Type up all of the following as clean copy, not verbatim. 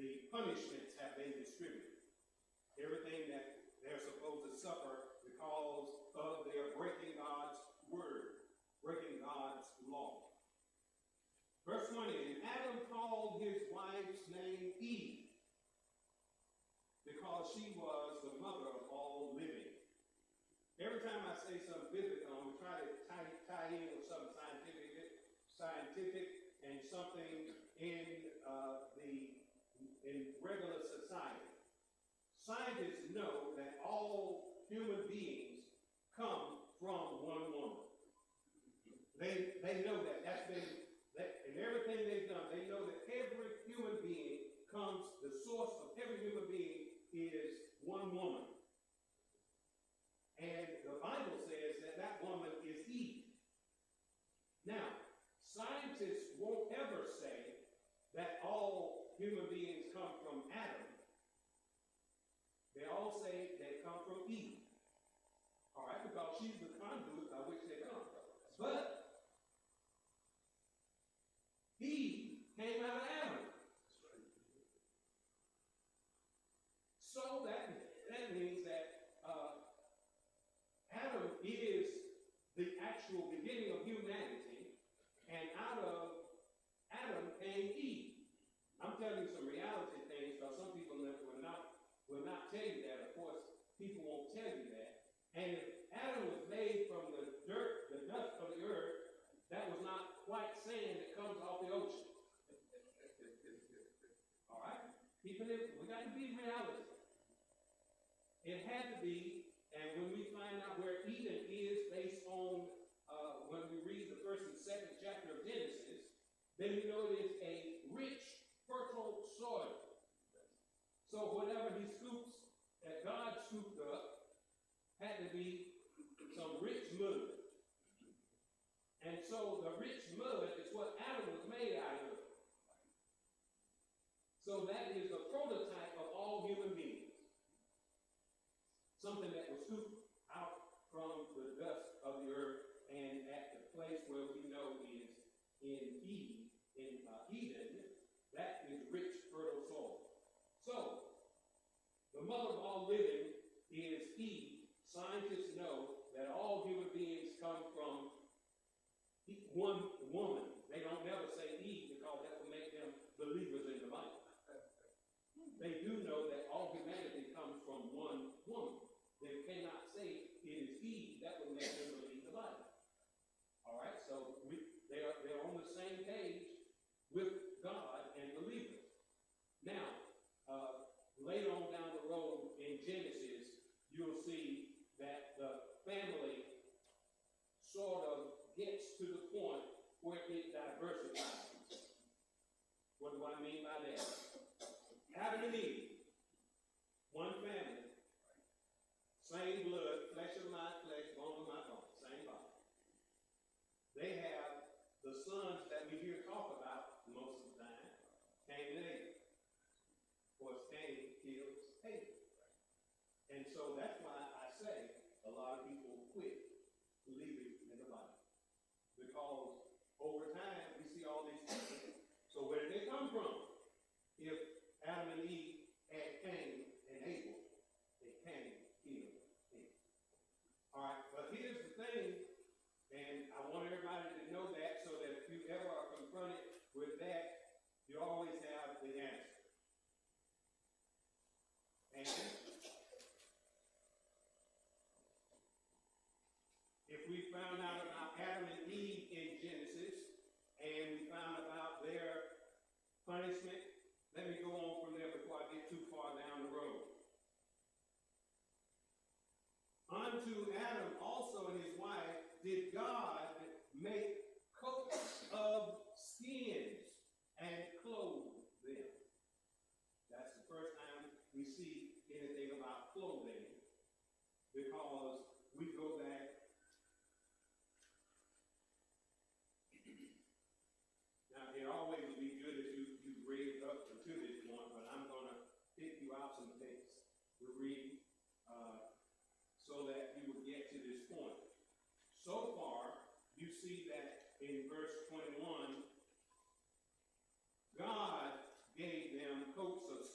the punishments have been distributed. Everything that they're supposed to suffer because of their breaking God's word, breaking God's law. Verse 20, and Adam called his wife's name Eve, because she was the mother of all living. Every time I say something biblical, I'm going to try to tie in with something scientific and something in regular society. Scientists know that all human beings come from one woman. They know that. That's been, that in everything they've done, they know that every human being comes, the source of every human being is one woman. And the Bible says that that woman is Eve. Now, scientists won't ever say that all human beings come from Adam. They all say they come from Eve. All right, because she's the conduit by which they come. But Eve came out of Adam. So that means that Adam is the actual beginning of humanity, and out of Adam came Eve. I'm telling you some reality things, because some people will not tell you that. Of course, people won't tell you that. And if Adam was made from the dirt, the dust of the earth, that was not quite sand that comes off the ocean. All right? We got to be reality. It had to be, and when we find out where Eden is based on, when we read the first and second chapter of Genesis, then we know it is a rich, fertile soil. So whatever he scoops, that God scooped up, had to be some rich mud. And so the rich mud is what Adam was made out of. So that is the prototype of all human beings. Something that was scooped out from the dust of the earth, and at the place where we know is in Eden, that is rich, fertile soil. So, the mother of all living is Eve. Scientists know that all human beings come from one woman. They don't never say Eve, because that would make them believers in the Bible. They do know that all humanity comes from one woman. They cannot say it is Eve. That would make them believe the Bible. All right, so they're on the same page with God and believers. Now, later on down the road in Genesis, you'll see that the family sort of gets to the point where it diversifies. What do I mean by that? Adam and Eve, one family, same blood, flesh of my flesh, bone of my bone, same body. They have the sons that we hear talk about most of the time, Cain and Abel. Of course, Cain kills Abel. And so that's why I say a lot of people quit believing in the Bible. Because over time, we see all these things. So where did they come from? If Adam and Eve had Cain and Abel, they Cain killed Abel. All right, but here's the thing, and I want everybody to know that, so that if you ever are confronted with that, you always have the answer. And if we found out about Adam and Eve in Genesis, and we found about their punishment, let me go on from there before I get too far down the road. Unto Adam also and his wife did God make coats of skins and clothe them. That's the first time we see anything about clothing, because we go back. Now, it always would be good if you read up to this point, but I'm going to pick you out some things to read so that you will get to this point. So far, you see that in verse 21, God gave them coats of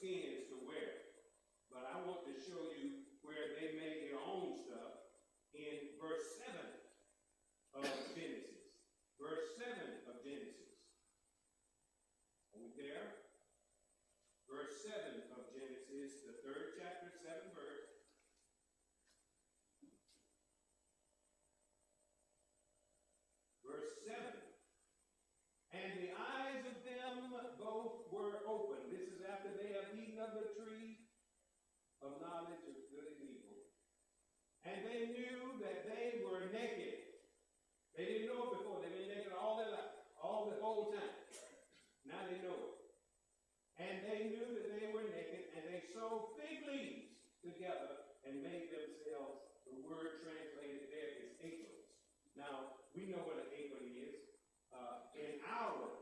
of knowledge of good and evil. And they knew that they were naked. They didn't know it before. They've been naked all their life, all the whole time. Now they know it. And they knew that they were naked, and they sewed fig leaves together and made themselves, the word translated there is aprons. Now, we know what an apron is. In our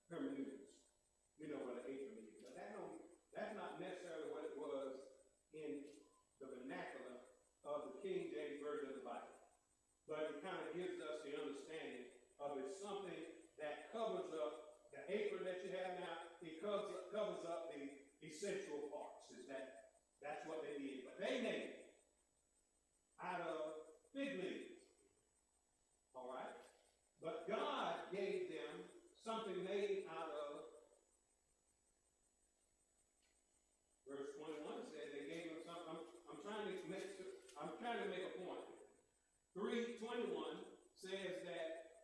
hermeneutics, we know what an apron is. But that's not necessarily what it was in the vernacular of the King James Version of the Bible. But it kind of gives us the understanding of it's something that covers up the apron that you have now. It covers up the essential parts. That's what they did. But they made it out of fig leaves. All right? But God gave them something made out of, verse 21 says they gave them something. I'm trying to make a point. 3:21 says that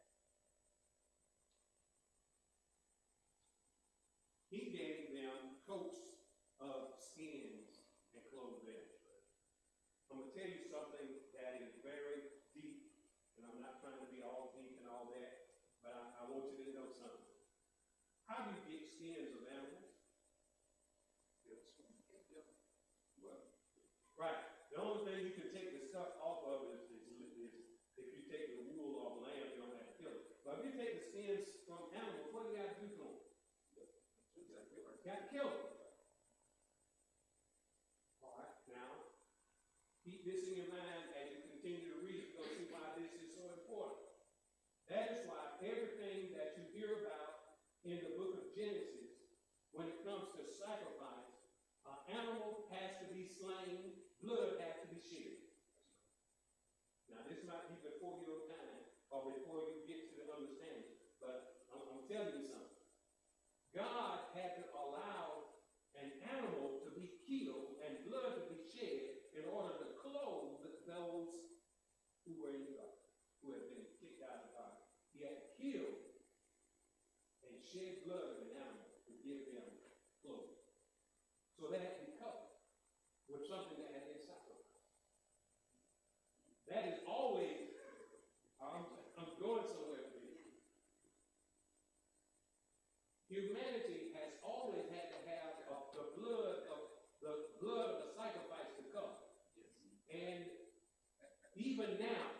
he gave them coats of skins and clothed them. I'm going to tell you something that is very deep, and I'm not trying to be all deep and all that, but I want you to know something. How do you get skins of animals? Right. The only thing you can take the stuff off of is if you take the wool off lamb, you don't have to kill it. But if you take the skins from animals, what do you got to do to them? You got to kill them. All right. Now, keep this in your mind as you continue to read. You're going to see why this is so important. That is why everything that you hear about in the book of Genesis, when it comes to sacrifice, an animal has to be slain, blood has to be shed. Now, this might be before your time or before you get to the understanding, but I'm telling you something. God had to allow an animal to be killed and blood to be shed in order to clothe those who were in the garden, who had been kicked out of the garden. He had to kill and shed blood of an animal to give them clothing. So they had to be covered with something that had been sacrificed. That is always, I'm going somewhere with it. Humanity has always had to have the blood of the sacrifice to cover. Yes. And even now,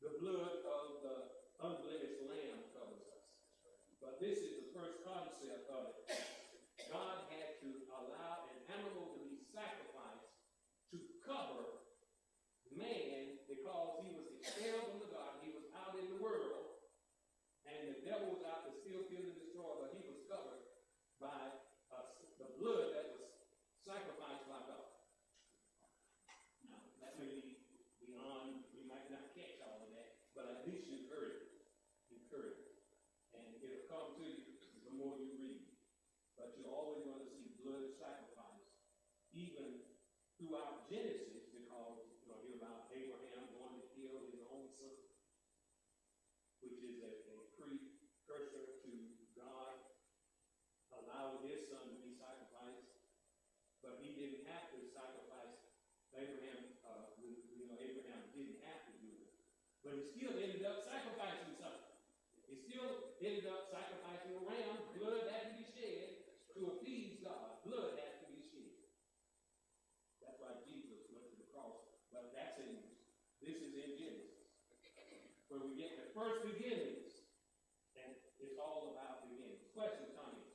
the blood of the unblemished lamb covers us. But this is the first concept of it. God had to allow an animal to be sacrificed to cover man because he was expelled from the garden. He was out in the world, and the devil was out to steal, kill, and destroy, but he was covered by the blood that was sacrificed by God. Now, that may be beyond, you might not catch all of that, but at least you've heard it. You've heard it. And it'll come to you the more you read. But you're always going to see blood sacrifice, even throughout Genesis, because you'll hear about Abraham going to kill his own son, which is a precursor to God allowing his son to be sacrificed. But he didn't have to sacrifice Abraham. Abraham didn't have to do it. But he still ended up sacrificing something. He still ended up sacrificing a ram. Blood had to be shed to appease God. Blood had to be shed. That's why Jesus went to the cross. But this is in Genesis, where we get the first beginnings, and it's all about beginnings. Questions, comments?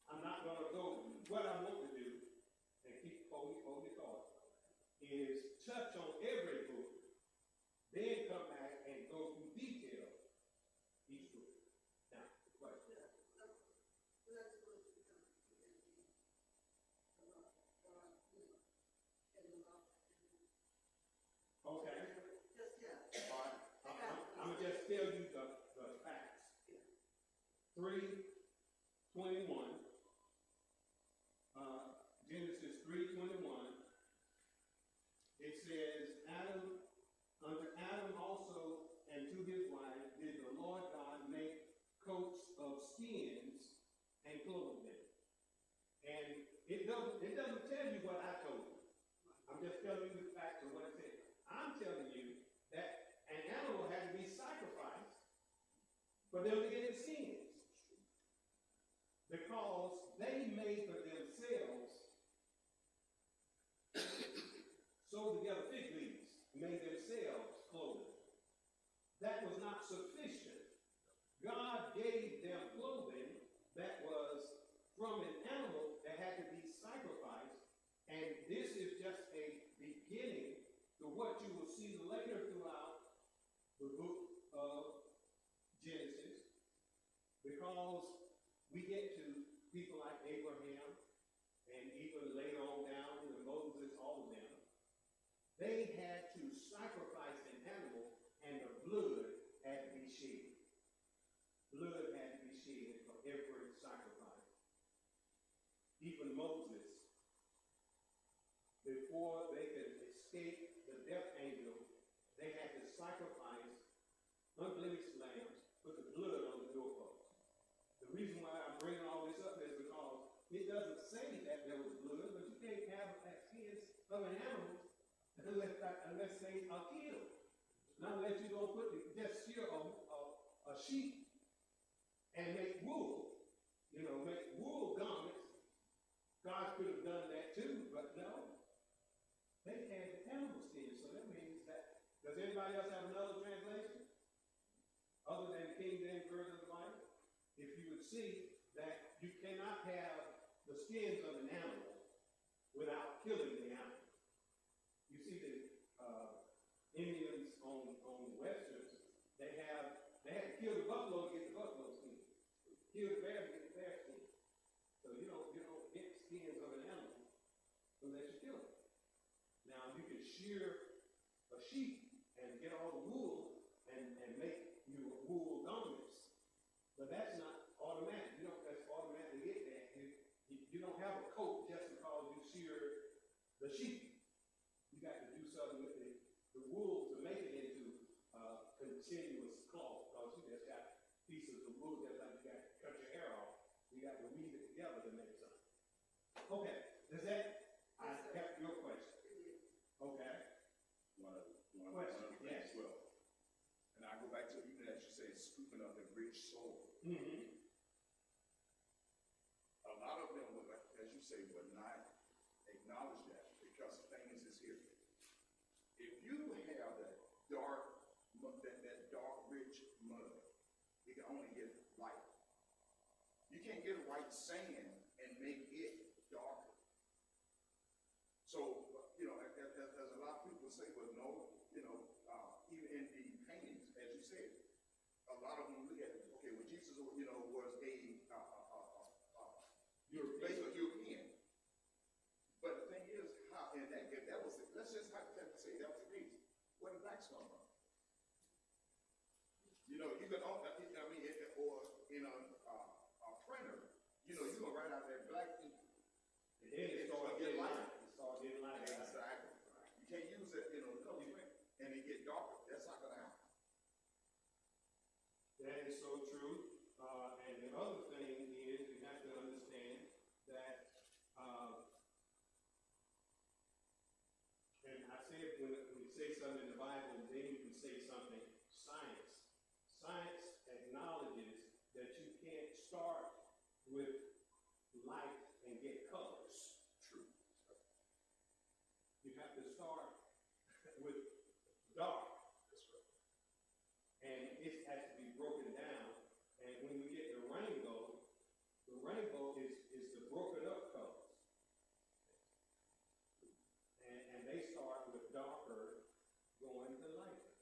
I'm not going to go. What I want to do, and keep hold your thought, is touch on every book, then come back and go through detail each book. Now, question. Okay. All right. I'm going to just tell you the facts. 3:21. Genesis 3:21. It says, unto Adam also and to his wife did the Lord God make coats of for them to get their skins. Because they made for themselves, sewed together fig leaves, made themselves clothing. That was not sufficient. God gave them clothing that was from an animal that had to be sacrificed, and this is just a beginning to what you will see later throughout the book of Genesis, because we get to people like Abraham, and even later on down to Moses, all of them, they had to sacrifice an animal, and the blood had to be shed. Blood had to be shed for every sacrifice. Even Moses, before they could escape the death angel, they had to sacrifice unblemished lambs, put the blood on the doorpost. The reason why I'm bringing all this up is because it doesn't say that there was blood, but you can't have skins of an animal unless they are killed. Not unless you don't just shear a sheep and make wool, make wool garments. God could have done that too, but no. They had animal skins, so that means that. Does anybody else have another translation? Other than King James Version of the Bible? If you would see that you cannot have the skins of an animal without killing the animal. You see the Indians on the westerns, they had to kill the buffalo to get the buffalo skin. Kill the bear to get the bear skin. So you don't get skins of an animal unless you kill it. Now you can shear a sheep and get all the wool and make you wool garments, but that's not automatic. You don't just automatically get that. You don't have a coat just because you shear the sheep. You got to do something with the wool to make it into continuous cloth, because you just got pieces of wool just like you got to cut your hair off. You got to weave it together to make something. Okay, does that help your question? Okay. One of the things as well. And I go back to, even as you say, speaking of the rich soil. Mm-hmm. A lot of them, would, as you say, would not acknowledge that, because the thing is here. If you have that dark, rich mud, you can only get light. You can't get white sand and make it darker. So, as a lot of people say, well, no, even in the paintings, as you said, a lot of them look at it, okay, well, Jesus, was basically European. But the thing is, how, and that was, let's just hypothetically say that was the case. Where did blacks come from? You can, or in a printer, you can write out that black ink. And then it started getting light. Exactly. You can't use it, color print, and it get darker. That's not going to happen. That is so true. And the other thing is, you have to understand that, and I said when you say something in the Bible, then you can say something science. Science acknowledges that you can't start with light and get colors. True. You have to start with dark. That's right. And it has to be broken down. And when you get the rainbow is the broken up colors. And they start with darker going to lighter.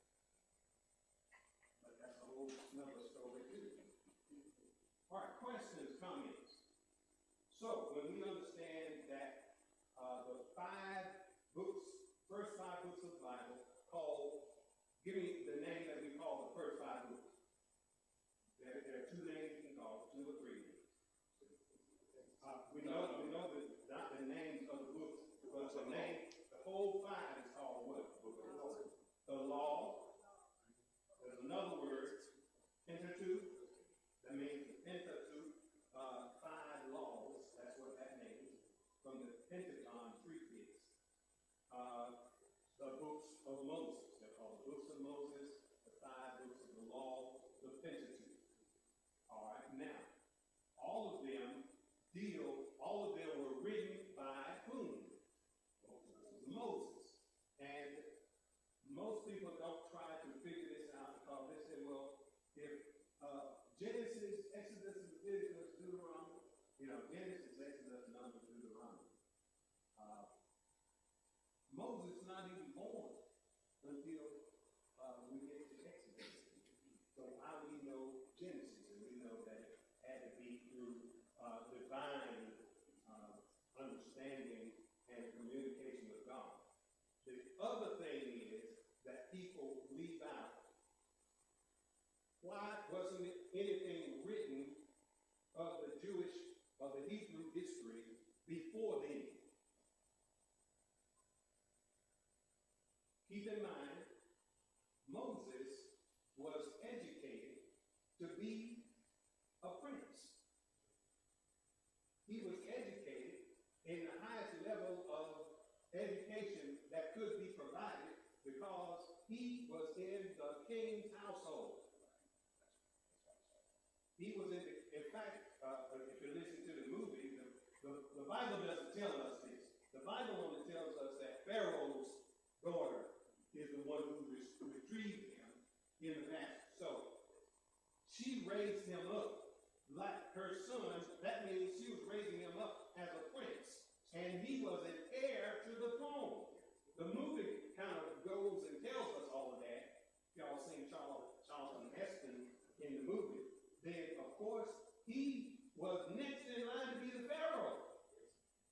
But that's a whole another story too. All right, questions, comments. So when we understand that the first five books of the Bible give me the name that we call the first five books. There are two names you can call, two or three. We know that not the names of the books, but the whole five is called what? The law. There's another word, Pentateuch. That means the Pentateuch, 5 laws. That's what that means. From the Pentagon treatise. The books of Moses. They're called the books of Moses, the 5 books of the law, the Pentateuch. why wasn't anything written of the Hebrew history before then? Keep in mind, Moses was educated to be a prince. He was educated in the highest level of education that could be provided because he was in the king's household. He was in fact, if you listen to the movie, the Bible doesn't tell us this. The Bible only tells us that Pharaoh's daughter is the one who retrieved him in the past. So she raised him up like her son. That means she was raising him up as a prince. And he was an heir to the throne. The movie kind of goes and tells us all of that. Y'all seen Charlton Heston in the movie. Then, of course, he was next in line to be the Pharaoh.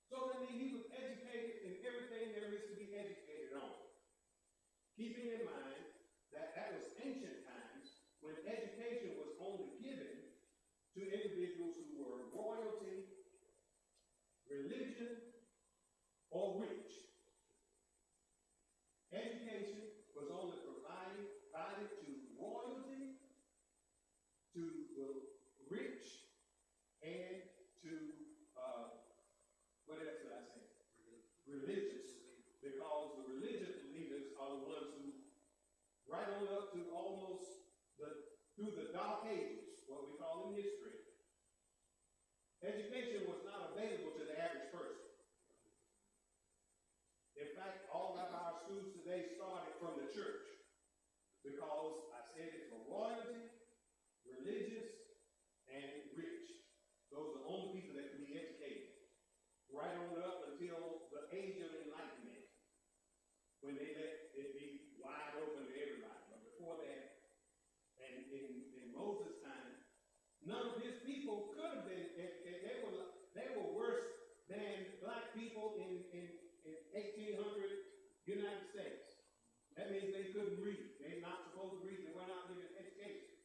So, I mean, he was educated in everything there is to be educated on. Keeping in mind that that was ancient times when education was only given to individuals who were royalty, religion, or rich. Education was only provided to royalty, to the rich, and to, what else did I say? Religious. Because the religious leaders are the ones who, right on up to almost through the Dark Ages, what we call in history, education was not available to the average person. In fact, all of our schools today started from the church because I said it's for royalty, religious, and rich. Those are the only people that can be educated. Right on up until the age of enlightenment, when they let it be wide open to everybody. But before that, and in Moses' time, none of his people could have been educated. They were worse than black people in 1800 United States. That means they couldn't read. They're not supposed to read. They were not given education.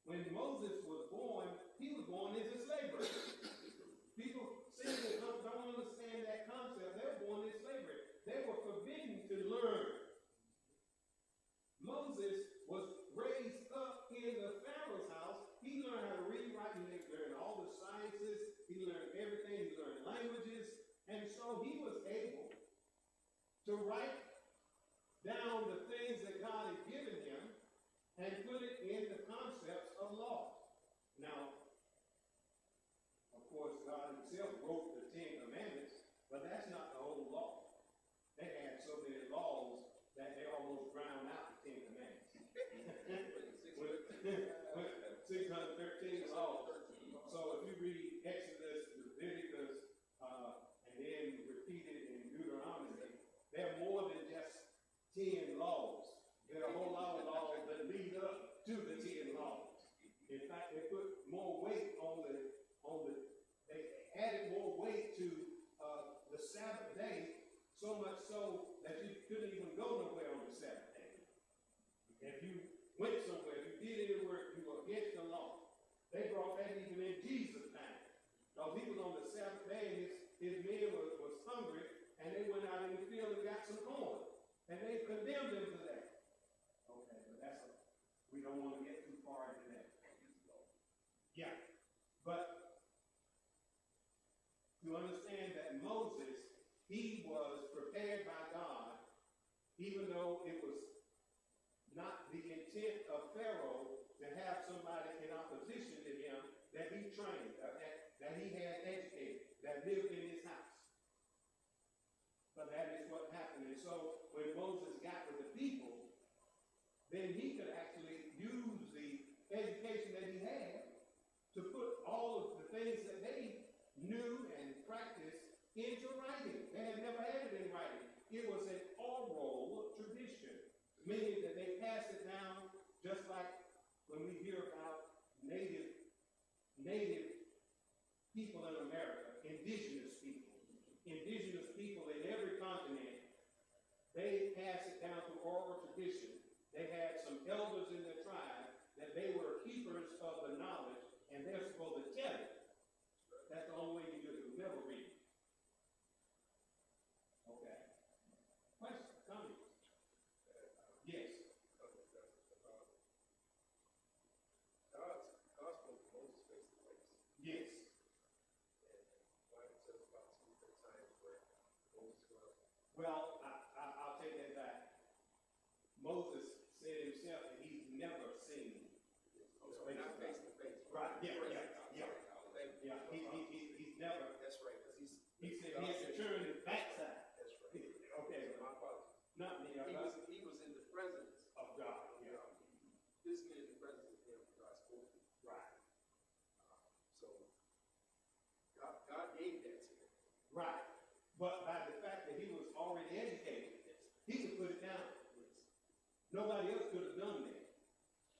When Moses was born, he was born into slavery. People say that don't understand that concept. They were born into slavery. They were forbidden to learn. Moses was raised up in the Pharaoh's house. He learned how to read, write, and he learned all the sciences. He learned everything. He learned languages. And so he was able to write down the things that God had given him and put it in the concepts of law. Now, of course, God himself wrote the Ten Commandments, but that's not the whole law. They had so many laws that they almost drowned out the Ten Commandments. with 613 laws. So if you read Exodus, Leviticus, and then repeated in Deuteronomy, there are more than just 10 laws. There are a whole lot of laws that lead up to the 10 laws. In fact, they put more weight they added more weight to the Sabbath day, so much so that you couldn't even go nowhere on the Sabbath day. If you went somewhere, if you did any work, you were against the law. They brought that even in Jesus' time. Because he was on the Sabbath day and his men was hungry, and they went out in the field and got some corn. And they condemned him for that. Okay, but we don't want to get too far into that. Yeah. But to understand that Moses, he was prepared by God, even though it was not the intent of Pharaoh to have somebody in opposition to him that he trained, that he had educated, that lived in his house. But that is what happened. And so when Moses got with the people, then he could actually use the education that he had to put all of the things that they knew and practiced into writing. They had never had it in writing. It was an oral tradition, meaning that they passed it down just like when we hear about native people in America, indigenous people. Indigenous people in every continent, they passed it down through oral tradition. They had some elders in their tribe that they were keeping Well, I'll take that back. Moses said himself that he's never seen. Not face to face. Right, yeah. He's never. That's right, because He said he had to turn his backside. That's right. Okay. My apologies. Not me. He was in the presence Of God. Yeah. physically in the presence of him. God spoke to him. Right. So God gave that to him. Right. But by the fact that he was already educated, he could put it down. Nobody else could have done that.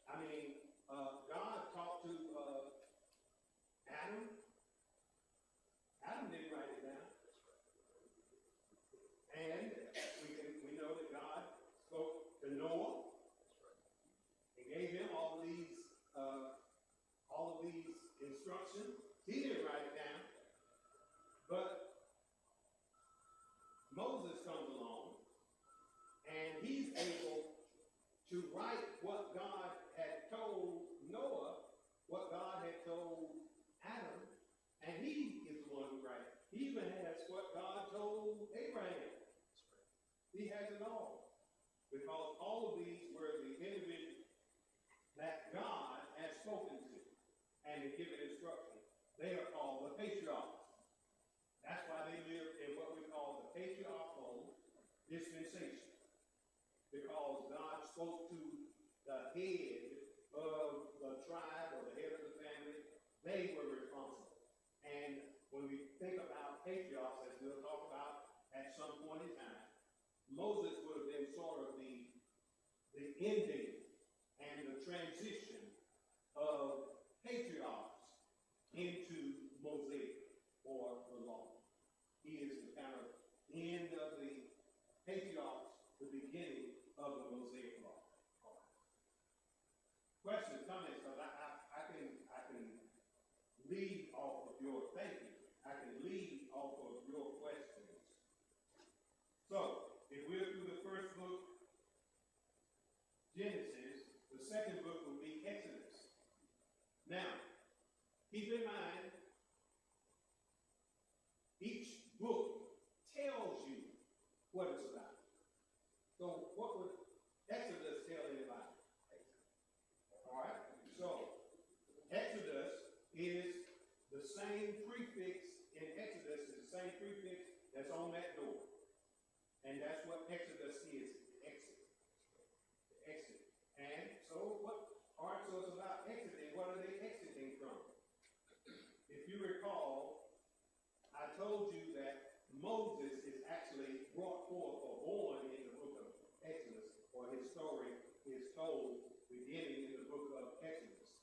I mean, God talked to Adam. Adam didn't write it down. And we know that God spoke to Noah and gave him all of these instructions. He didn't write it down. But Moses comes along and he's able to write what God had told Noah, what God had told Adam, and he is the one who writes. He even has what God told Abraham. He has it all. Because all of these were the individuals that God has spoken to and had given instruction. They are called the patriarchs. That's why they live in what we call the patriarchal dispensation. Because God spoke to the head of the tribe or the head of the family. They were responsible. And when we think about patriarchs, as we'll talk about at some point in time, Moses would have been sort of the ending and the transition of patriarchs into Mosaic or the law. He is the kind of end of the patriarchs, the beginning of the Mosaic law. Questions, comments, because I can lead off of your thinking. I can lead off of your questions. So, if we're through the first book, Genesis, the second book will be Exodus. Now, keep in mind, each book tells you what it's about. So, what would Exodus tell anybody? All right. So, Exodus is the same prefix in Exodus, is the same prefix that's on that door. And that's what Exodus is, exit. Exit. And so so it's about exiting. What are they exiting from? If you recall, I told you that Moses is actually brought forth or born in the book of Exodus, or his story is told beginning in the book of Exodus.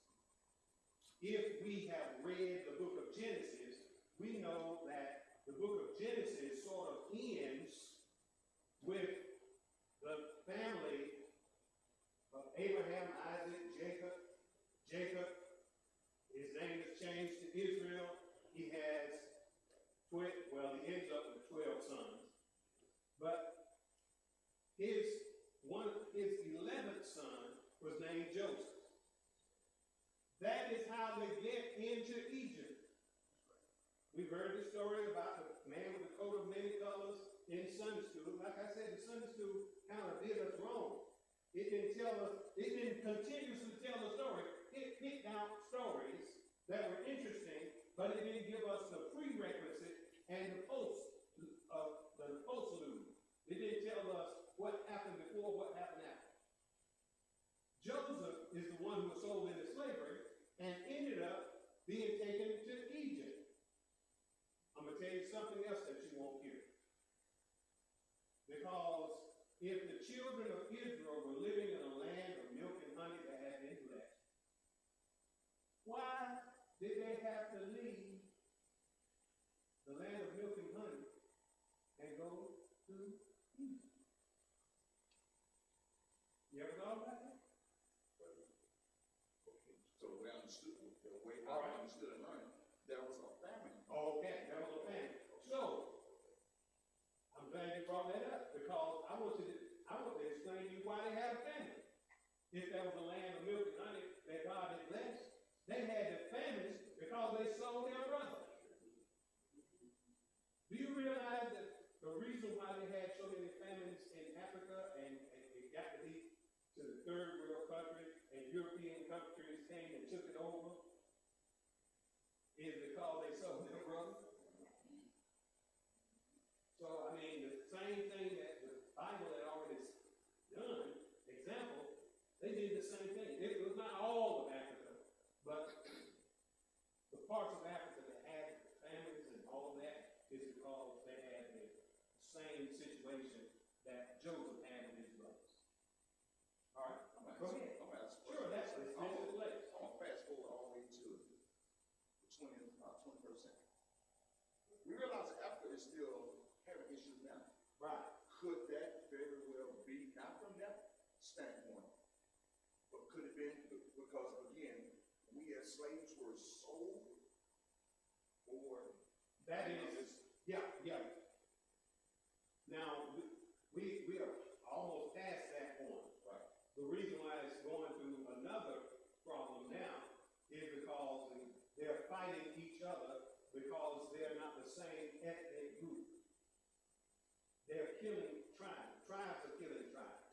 If we have read the book of Genesis, we know that the book of Genesis sort of ends with the family of Abraham, Isaac, Jacob. Jacob, his name is changed to Israel. He has he ends up with 12 sons. But his 11th son was named Joseph. That is how they get into Egypt. We've heard the story about the man with the coat of many colors in Sunday school. Like I said, the Sunday school kind of did us wrong. It didn't continuously tell the story. It picked out stories that were interesting, but it didn't give us the prerequisite and the postlude. It didn't tell us what happened before, what happened after. Joseph is the one who was sold into slavery and ended up being taken to Egypt. I'm going to tell you something else that you won't hear. Because if the children of Israel were living in a land of milk and honey that had been blessed, why did they have to leave the land of milk and honey and go to Egypt? You ever thought about that? So the way I understood and learned, there was a famine. Okay, there was a famine. So, I'm glad you brought that up because I want to explain to you why they had a famine. If there was a land of milk and honey that God had blessed, they had the famine because they sold their brother. Do you realize that The reason why they had so many famines in Africa and it got to be to the third world countries and European countries came and took it over is because they sold their brother. So, I mean, the same thing that the Bible had already done, example, they did the same thing. It was not all of Africa, but the parts of Africa that had famines and all of that is because they had the same situation that Joseph had with his brothers. All right, go ahead. I'm gonna ask a Sure, question. that's the place. I'm gonna fast forward all the way to the 21st century. We realize that Africa is still having issues now. Right. Could that very well be, not from that standpoint, but could it be, because again, we as slaves were sold, or That is, yeah. Now, we are almost past that point. right? The reason why it's going through another problem now is because they're fighting each other because they're not the same ethnic group. They're killing tribes. Tribes are killing tribes.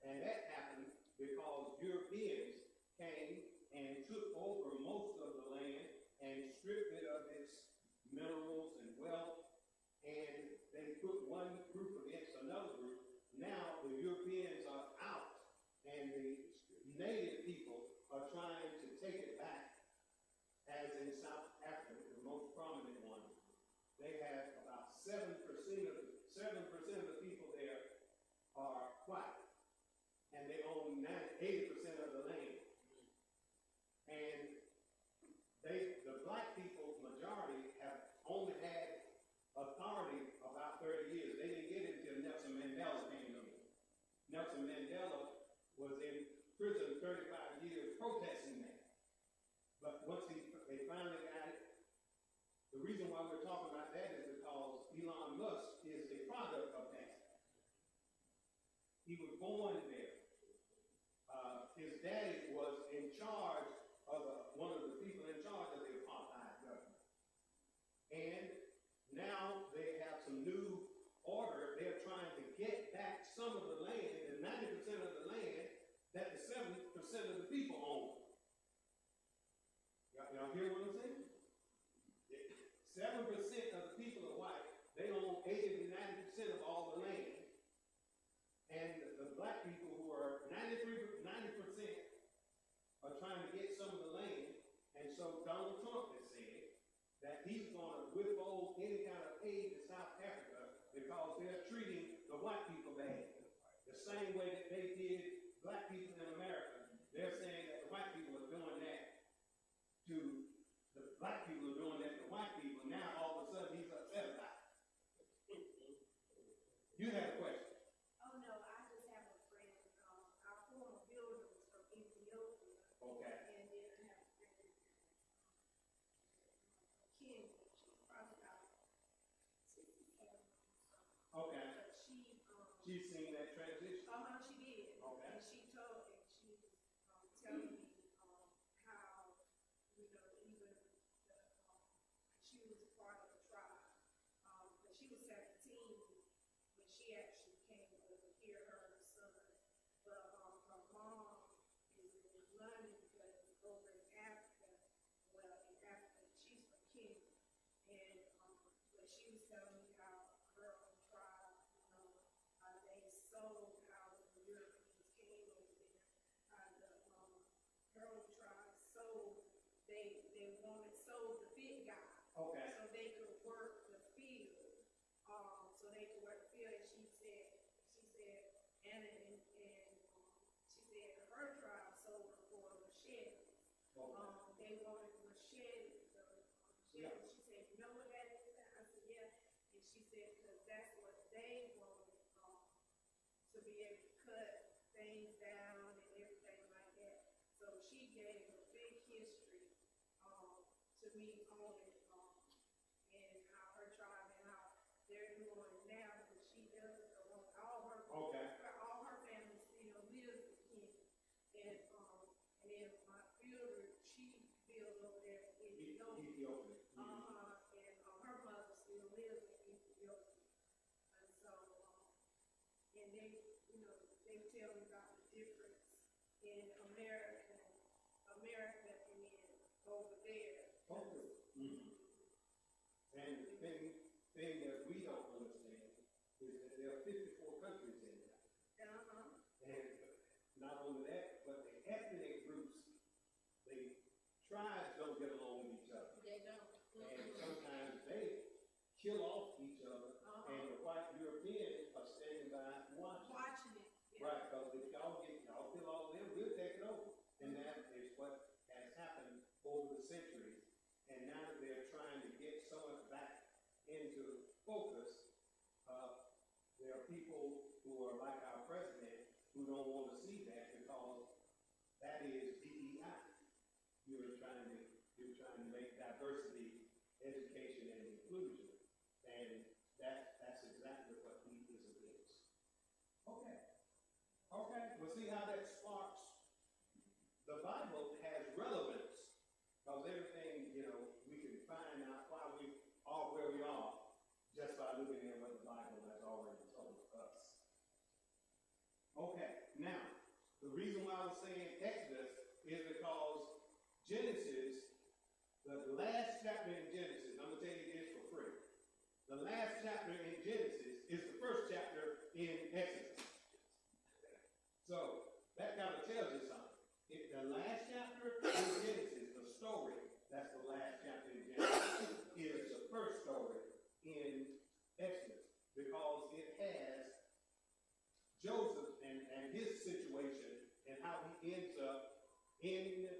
And that happened because Europeans came and took over most of the land and stripped it of its minerals and wealth, and they put one group against another group. Now the Europeans are out, and the native people are trying to take it back, as in South Africa, the most prominent one. They have about 7% of the people there are white, and they own 80% of the land. And the black people, majority, have only had authority about 30 years. They didn't get it until Nelson Mandela came in. Nelson Mandela was in prison 35 years protesting that. But once they finally got it, the reason why we're talking about that is because Elon Musk is a product of that. He was born there. His daddy was in charge of one of the people in charge of the apartheid government. And now they have some new order. They're trying to get back some of the land, the 90% of the land that the 70% of the people own. Y'all hear what I'm saying? 7% of the people are white. They own 80 to 90% of all the land. And the black people who are 90% are trying to get some of the land. And so Donald Trump has said that he's going to withhold any kind of aid to South Africa because they're treating the white people bad. The same way that they did black people in America. They're saying that the white people are doing that to the black people are doing that to white people. Now all of a sudden he's upset about it. You had a question. Oh no, I just have a friend. Our former builder was from Ethiopia. Okay. And then I have a friend, Kenya. She's probably about 67. Okay. But She's seen that transition. she did. Okay. And she was telling me how, even she was a part of the tribe. But she was 17 when she actually came over here, her and her son. But her mom is in London because over in Africa, she's from Kenya. And but she was telling me how her own tribe, they sold, how the Europeans came over there. Her own tribe sold, sold the big guy. Okay. So they could work the field. And she said, she said her tribe sold her for machetes. Okay. They wanted machetes. Yeah. She said, you know what that is? I said, yeah. And she said, because that's what they wanted, to be able to cut things down and everything like that. So she gave a big history to me on it, and how her tribe and how they're doing it now, because she does all her family still lives in Kenya. And then my builder, she built over there in Ethiopia. Ethiopia. And her mother still lives in Ethiopia. difference in America and over there. Okay. And the thing that we don't understand is that there are 54 countries in that. And not only that, but the ethnic groups, tribes don't get along with each other. They don't. And sometimes they kill off each other, and the white Europeans are standing by watching. Watching it. Yeah. Right, because if y'all kill all of them, we'll take it over. And that is what has happened over the centuries. And now that they're trying to get some of it back into focus, there are people who are like our president who don't want to see that because that is DEI. You're trying to make diversity, education, and inclusion, and that's exactly what he is against. Okay. We'll see how that sparks. The Bible has relevance because everything, we can find out why we are where we are just by looking at what the Bible has already told us. Okay, now, the reason why I was saying Exodus is because Genesis, the last chapter in Genesis, I'm going to tell you this for free. The last chapter in Genesis is the first chapter in Exodus. So, that kind of tells you something. If the last chapter in Genesis, the story, that's the last chapter in Genesis, is the first story in Exodus. Because it has Joseph and his situation and how he ends up in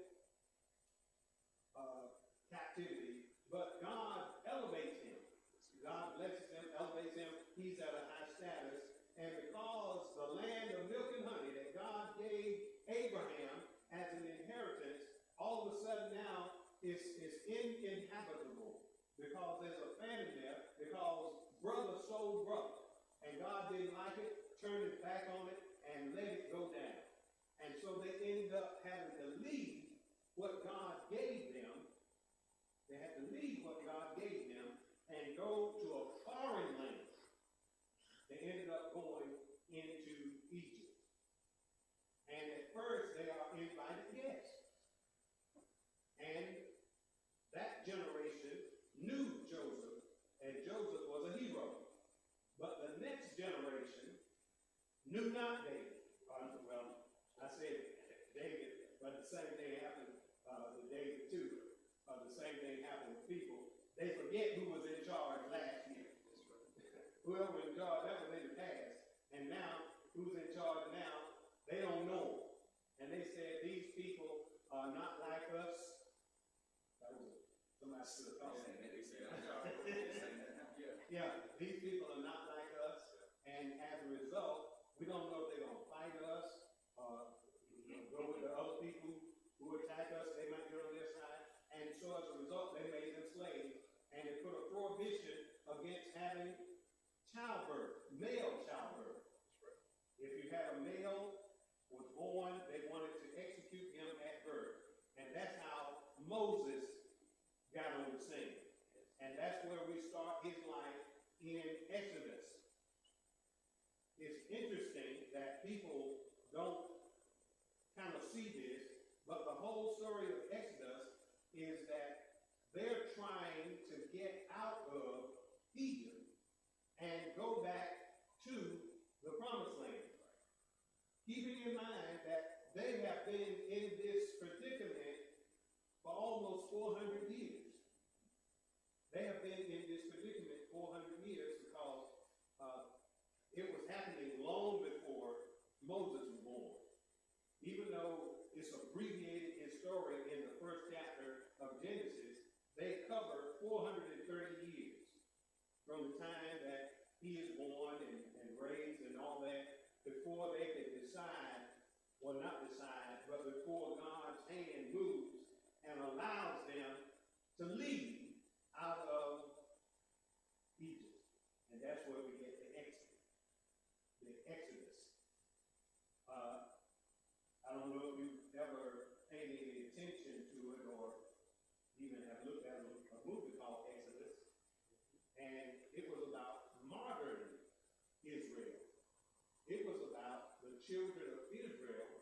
captivity, but God elevates him. God blesses him, elevates him. He's at a high status. And because the land of milk and honey that God gave Abraham as an inheritance, all of a sudden now is uninhabitable. Because there's a famine there, because brother sold brother. And God didn't like it, turned his back on it, and let it go down. And so they ended up having to leave what God gave them. They had to leave what God gave them and go to a foreign land. They ended up going into Egypt. And at first they are invited guests. And that generation knew Joseph, and Joseph was a hero. But the next generation knew not David. Well, I said David, but the same thing happened to David too. The same thing happened with people. They forget who was in charge last year. Whoever was in charge, that was in the past. And now, who's in charge now, they don't know. And they said, these people are not like us. That was somebody should have thought that. They say that. Yeah, these people are not like us. And as a result, we don't know if they're going to fight us, go with the other people who attack us. They might get on their side. And so as a result, they made them slaves. And they put a prohibition against having childbirth, male childbirth. If you had a male was born, they wanted to execute him at birth. And that's how Moses got on the scene. And that's where we start his life in Exodus. It's interesting that people don't kind of see this, but the whole story of Exodus is that they're trying to get out of Egypt and go back to the promised land. Keeping in mind that they have been in this predicament for almost 400 years. They have been in this predicament 400 years because it was happening long before Moses was born. Even though it's abbreviated in story in the first chapter of Genesis, they cover 430 years from the time that he is born and raised and all that, before they can decide, well, not decide, but before God's hand moves and allows them to leave out of Egypt. And that's where we get the Exodus. I don't know if you've ever paid any attention to it or even have looked at a movie called Exodus. And it was about modern Israel. It was about the children of Israel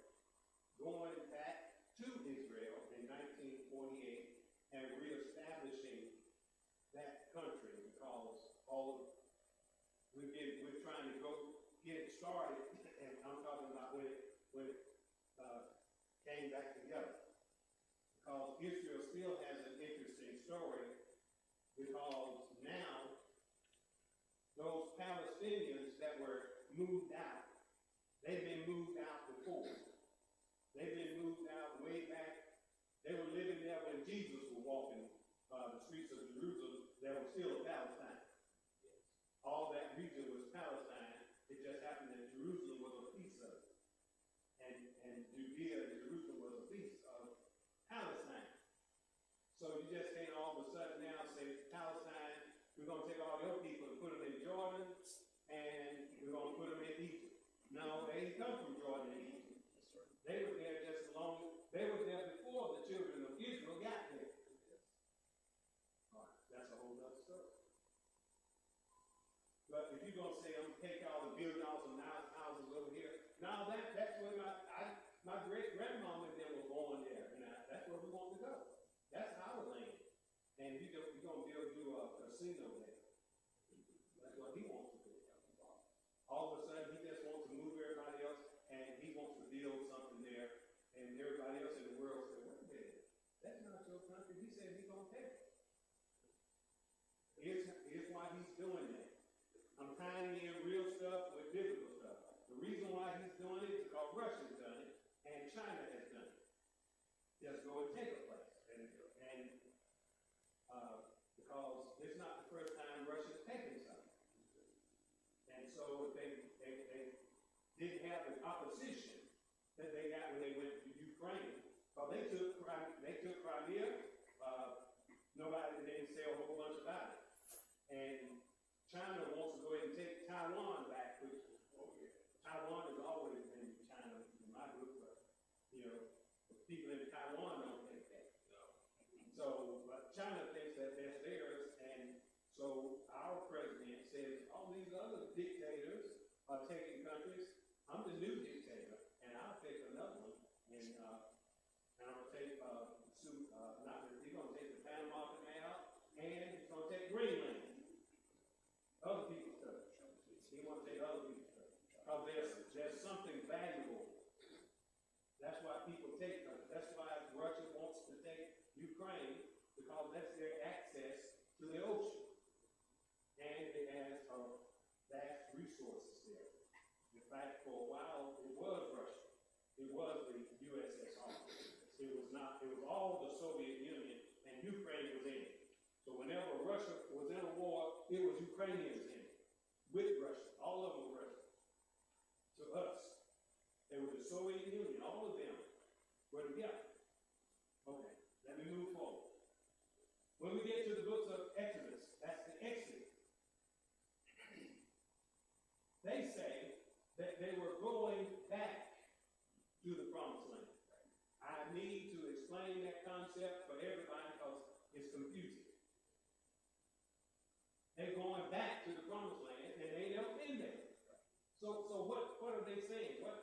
going back to Israel in 1948 and reestablishing that country because we're trying to go get it started, and I'm talking about when it came back together. Because Israel still has an interesting story, because now those Palestinians that were moved out, they've been moved out before. They've been moved out way back. They were living there when Jesus was walking the streets of Jerusalem. There was still Palestine. All that region was Palestine. It just happened that Jerusalem was a piece of it. And Judea and Jerusalem was a piece of Palestine. So you just can't all of a sudden now say, Palestine, we're going to take all your people and put them in Jordan, and we're going to put them in Egypt. No, they didn't come from Jordan and Egypt. They were there just they were there before the children of Israel got there. All right, that's a whole other story. But if you're going to say, I'm going to take all the building all some nice houses over here, now that's where my great-grandmama and them were born there. And that's where we want to go. That's our land. And you're going to do a casino there. That's what he wants to do. All of a sudden, he just wants to move everybody else, and he wants to build something there. And everybody else in the world said, wait a minute, that's not your country. He said he's going to take it. Here's why he's doing that. I'm tying in real stuff with biblical stuff. The reason why he's doing it is because Russia's done it, and China has done it. Just go and take a place. And because it's not the first time Russia's taken something. And so they didn't have the opposition that they got when they went to Ukraine. Because they took Crimea, nobody didn't say a whole bunch about it. And China wants to go ahead and take Taiwan back, which Taiwan has always been China in my group, but people in Taiwan don't think that. So, but China thinks that that's theirs, and so our president says all these other dictators are taking countries. I'm the new dictator, and I'll take another one, and I'm gonna take he's gonna take the Panama Canal, and he's gonna take Greenland. Other people's stuff. He wants to take other people's stuff. Because there's something valuable. That's why people take countries. That's why Russia wants to take Ukraine, because that's their access to the ocean. And it has vast resources there. In fact, for a while, it was Russia. It was the USSR. It was not, it was all the Soviet Union, and Ukraine was in it. So whenever Russia was in a war, it was Ukrainians in it. With Russia. All of them were Russian. To us. They were the Soviet Union. All of them were together. Okay, let me move forward. When we get to the books of Exodus, that's the Exodus. They say that they were going back to the promised land. I need to explain that concept for everybody because it's confusing. They're going back to the promised land and they never been there. So what are they saying? What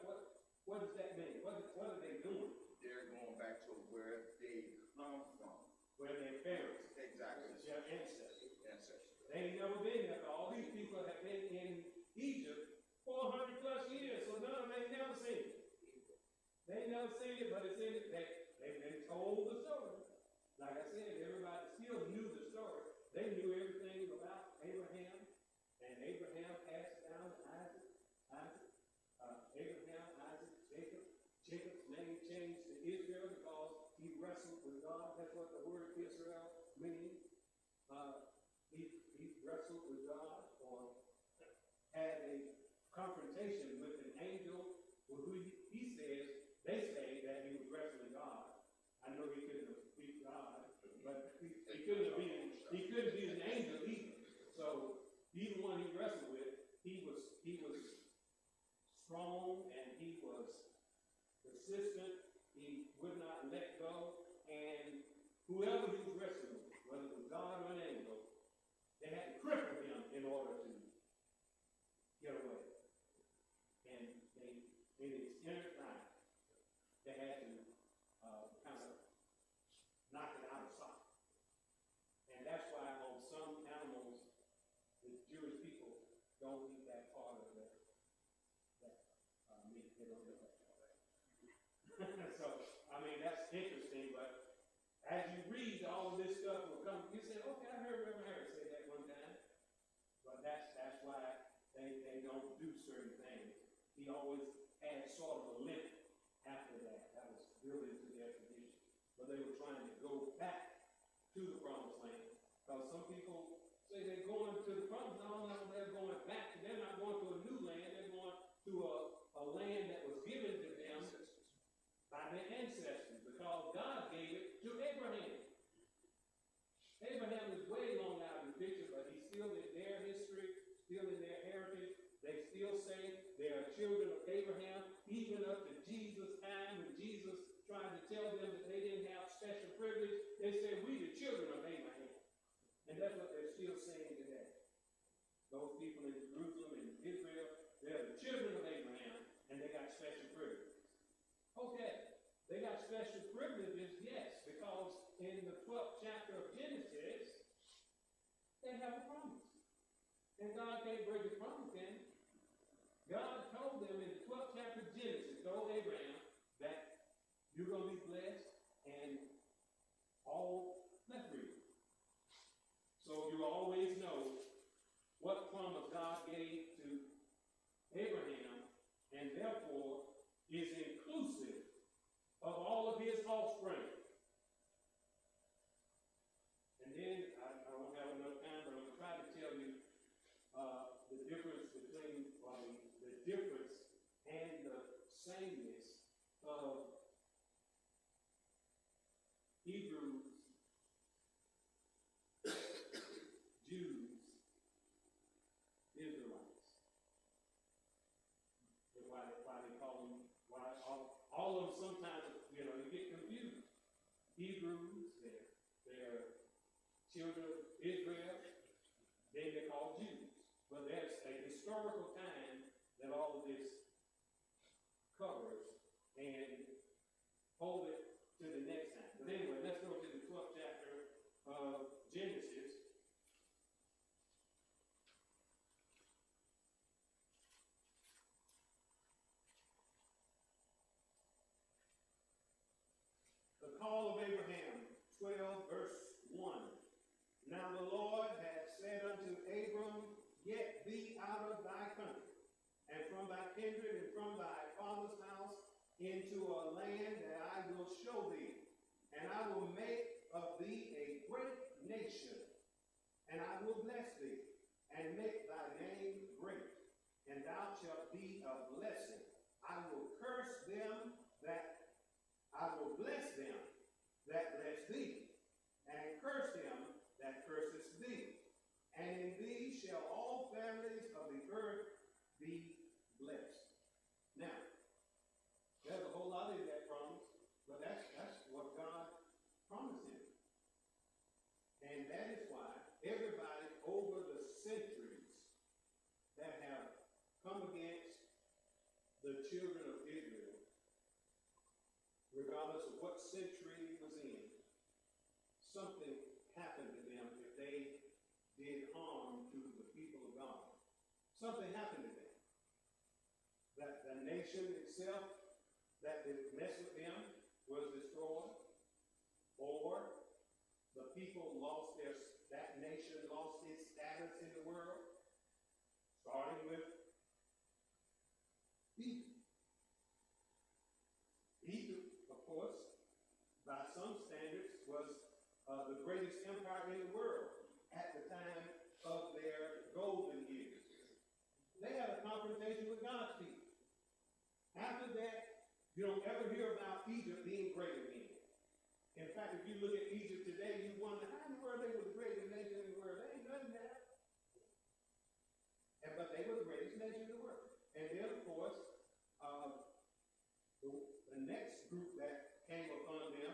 does that mean? What are they doing? They're going back to where they come from. Where their parents, Exactly. their ancestors. Ancestors. They ain't never been there. All these people have been in Egypt 400 plus years, so none of them ain't never seen it. They ain't never seen it, but it's in it. They've been told the story. Like I said, everybody still knew the story. They knew everything about Abraham, and Abraham passed down to Isaac, Abraham, Isaac, Jacob. Jacob's name changed to Israel because he wrestled with God. That's what the word Israel means. He wrestled with God, or had a confrontation with an angel who they say that he was wrestling God. I know he couldn't have beat God, but he couldn't be an angel either. So either one he wrestled with, he was strong and he was persistent. He would not let go, and whoever he was wrestling with, whether it was God or an angel, they had to cripple him in order to get away. And in his inner life, they had don't eat that part of meat. They don't do that. So, I mean, that's interesting, but as you read, all of this stuff will come, you say, okay, I heard Reverend Harris say that one time. But that's why they don't do certain things. He always had sort of a limit after that. That was built into their tradition. But they were trying to go back to the promised land. Because some people say they're going to the promised land. No, they're going back. They're not going to a new land. They're going to a land that was given to them by their ancestors. Because God gave it to Abraham. Abraham is way long out of the picture, but he's still in their history, still in their heritage. They still say they are children of Abraham, even up to Jesus' time, when Jesus tried to tell them that they didn't have special privilege. They said, we the children of Abraham. And that's what they're still saying today. Those people in Jerusalem and Israel, they're the children of Abraham, and they got special privileges. Okay, they got special privileges, yes, because in the 12th chapter of Genesis, they have a promise. And God can't break his promise, can he? God told them in the 12th chapter of Genesis, told Abraham that you're going to be blessed and all flesh breed. So you always know what promise God gave to Abraham, and therefore is inclusive of all of his offspring. And then, I don't have enough time, but I'm going to try to tell you the difference between, the difference and the sameness of Hebrews, Jews, Israelites. Why they call them, all of them sometimes, you get confused. Hebrews, they're children of Israel, then they're called Jews. But there's a historical time that all of this covers, and hold it to the next time. But anyway, let's go to the 12th chapter of Genesis. The call of Abraham, 12, verse 1. Now the Lord had said unto Abram, get thee out of thy country, and from thy kindred, and from thy father's house, into a land that I will show thee. And I will make of thee a great nation, and I will bless thee, and make thy name great, and thou shalt be a blessing. I will curse them I will bless them that bless thee, and curse him that curses thee. And in thee shall all families of the earth be blessed. Now, there's a whole lot in that promise, but that's what God promised him. And that is why everybody over the centuries that have come against the children of Israel, regardless of what century it was in, something happened to them if they did harm to the people of God. Something happened to them. That the nation itself that messed with them was destroyed, or the people that nation lost its status in the world, starting with Egypt. Egypt, of course, by some standards, was the greatest empire in the world at the time of their golden years. They had a confrontation with God's people. After that, you don't ever hear about Egypt being great again. In fact, if you look at Egypt today, you wonder, how in the world they were the greatest nation in the world? They ain't nothing there. But they were the greatest nation in the world. And then, of course, the next group that came upon them,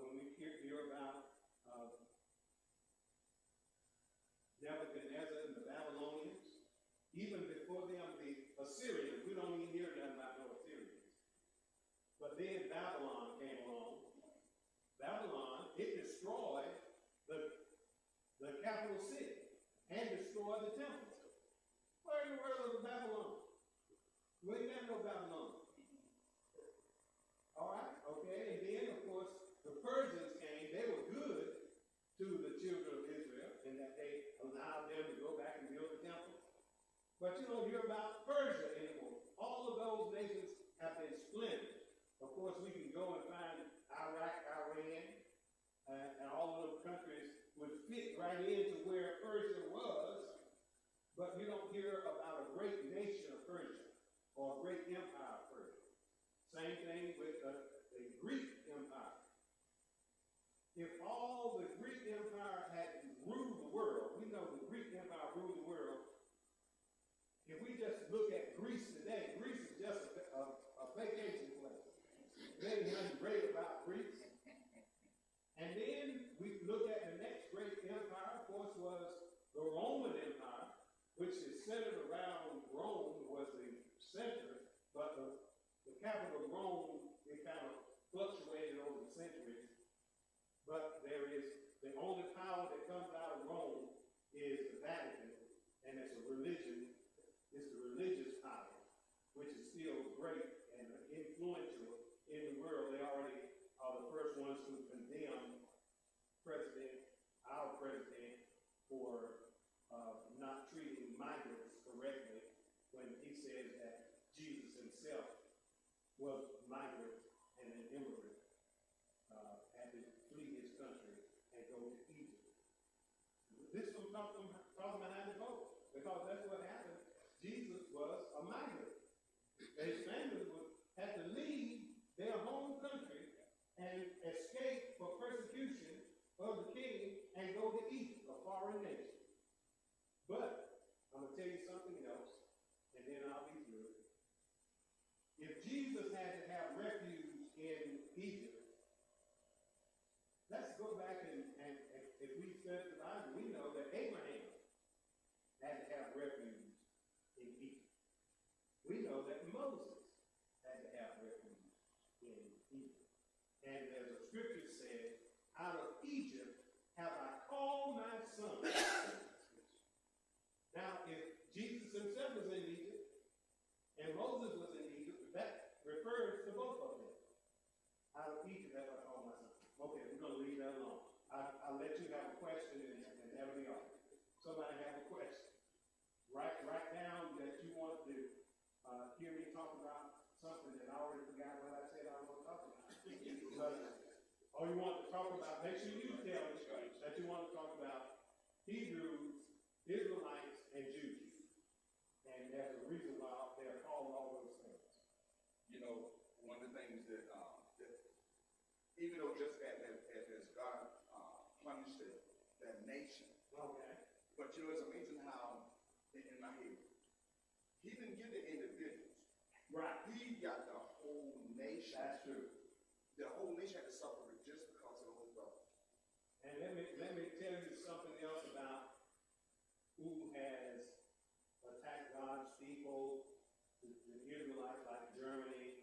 when we hear about Nebuchadnezzar and the Babylonians, even before them, the Assyrians, we don't even hear nothing about no Assyrians. But then Babylon came along. Babylon, it destroyed the But you don't hear about Persia anymore. All of those nations have been splintered. Of course, we can go and find Iraq, Iran, and all of those countries would fit right into where Persia was, but you don't hear about a great nation of Persia or a great empire of Persia. Same thing with the Greek Empire. If all the Greek Empire had ruled the world, we know the Greek Empire ruled the world. If we just look at Greece today, Greece is just a vacation place. There ain't nothing great about Greece. And then we look at the next great empire, of course, was the Roman Empire, which is centered around Rome, was the center, but the capital of Rome, it kind of fluctuated over the centuries. But there is, the only power that comes out of Rome is the Vatican, and it's a religion, it's the religious power, which is still great and influential in the world. They already are the first ones to condemn our president, for not treating migrants correctly when he says that Jesus himself was a migrant and an immigrant, had to flee his country and go to Egypt. This was talking behind the boat, because that's what happened. Jesus was a migrant. His family had to leave their home country and escape for persecution of the king and go to Egypt, a foreign nation. But I'm going to tell you something else, and then I'll be through. If Jesus had to have refuge in Egypt, let's go back and if we study the Bible, we know that Abraham had to have refuge in Egypt. We know that Moses had to have refuge in Egypt. And as the scripture said, out of Egypt have I called my son. Now, if Jesus himself was in Egypt and Moses was in Egypt, that refers to both of them. Out of Egypt have I called my son. Okay, we're going to leave that alone. I'll let you have a question and that'll be all. Somebody have a question. Write down that you want to hear me talk about something that I already forgot what I said I was going to talk about. Or you want to talk about, make sure you tell me that you want to talk about Hebrews, Israelites, and Jews. And there's a reason why they're called all those things. You know, one of the things that even though just as God punished that nation, Okay. but you know, it's amazing how, in my head, he didn't give the individuals. Right. He got the whole nation. That's true. The whole nation had to suffer just because of those brothers. And let me tell you something else about who has attacked God's people, the Israelites, like Germany,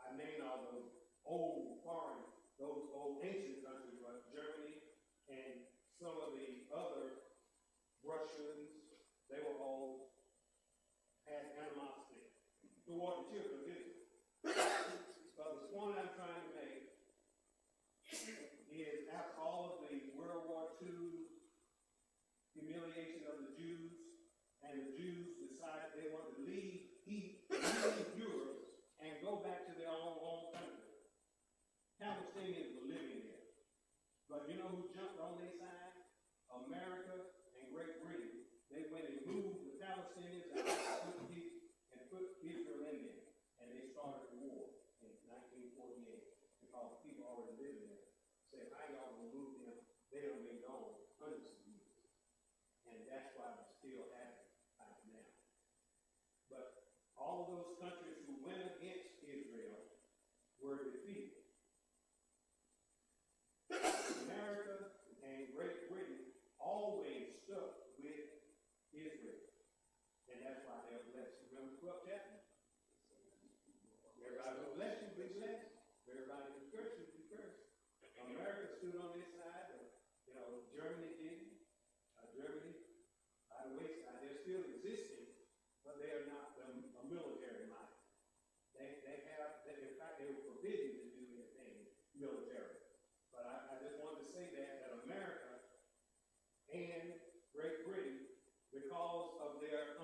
I named all those old foreign, those old ancient countries, like Germany and some of the other Russians, they were all had animosity toward the children of Israel. But the point I'm trying to make is after all of the World War II humiliation of the Jews, and the Jews decided they wanted to leave Europe and go back to their own home country. Palestinians were living there. But you know who jumped on their side? America and Great Britain. They went and moved the Palestinians out and put Israel in there. And they started a war in 1948 because the people already living there said, how y'all gonna move them? They have been gone hundreds of years. And that's why it's still happening right now. But all of those countries who went against Israel were defeated. America and Great Britain always stuck with Israel. And that's why they're blessed. Remember the 12th chapter? Everybody will bless you, be blessed. Everybody will curse you, be cursed. America stood on this side. Germany didn't. Germany, by the wayside, they're still existing, but they are not a military might. In fact, they were forbidden to do anything military. But I just wanted to say that America and Great Britain, because of their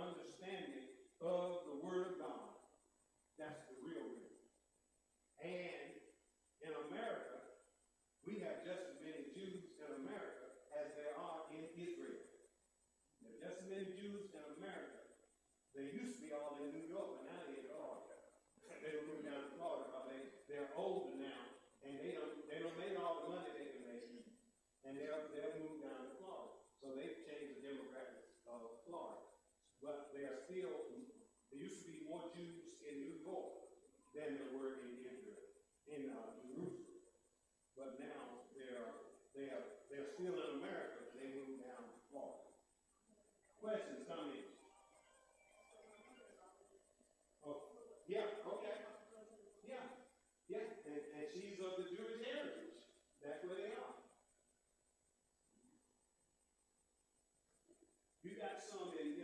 but now they're still in America, and they moved down to Florida. Questions, comments? Oh, yeah, okay. Yeah, and she's of the Jewish heritage. That's where they are. You got some in,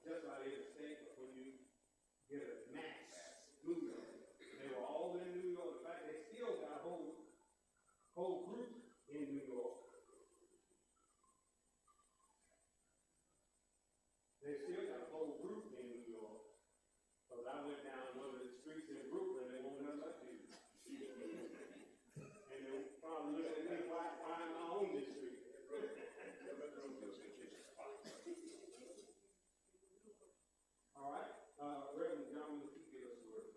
just about every state, but when you get a mass movement, they were all in New York. In fact, they still got a whole group in New York. They still got a whole group in New York. Because I went down one of the streets in Brooklyn, they won't know like you. And they probably looked at me, why am I on this street? All right, Reverend John, would you give us a word?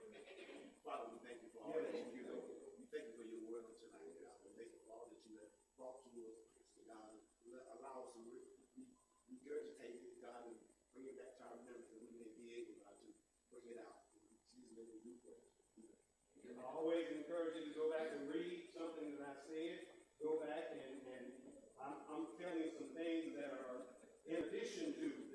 Father, we thank you for all that you do. We thank you for your word on tonight, God. We thank you for all that you have brought to us, God. Allow us to regurgitate it, God, and bring it back to our memories that we may be able, God, to bring it out. In Jesus' name we do pray. I always encourage you to go back and read something that I said. Go back and I'm telling you some things that are in addition to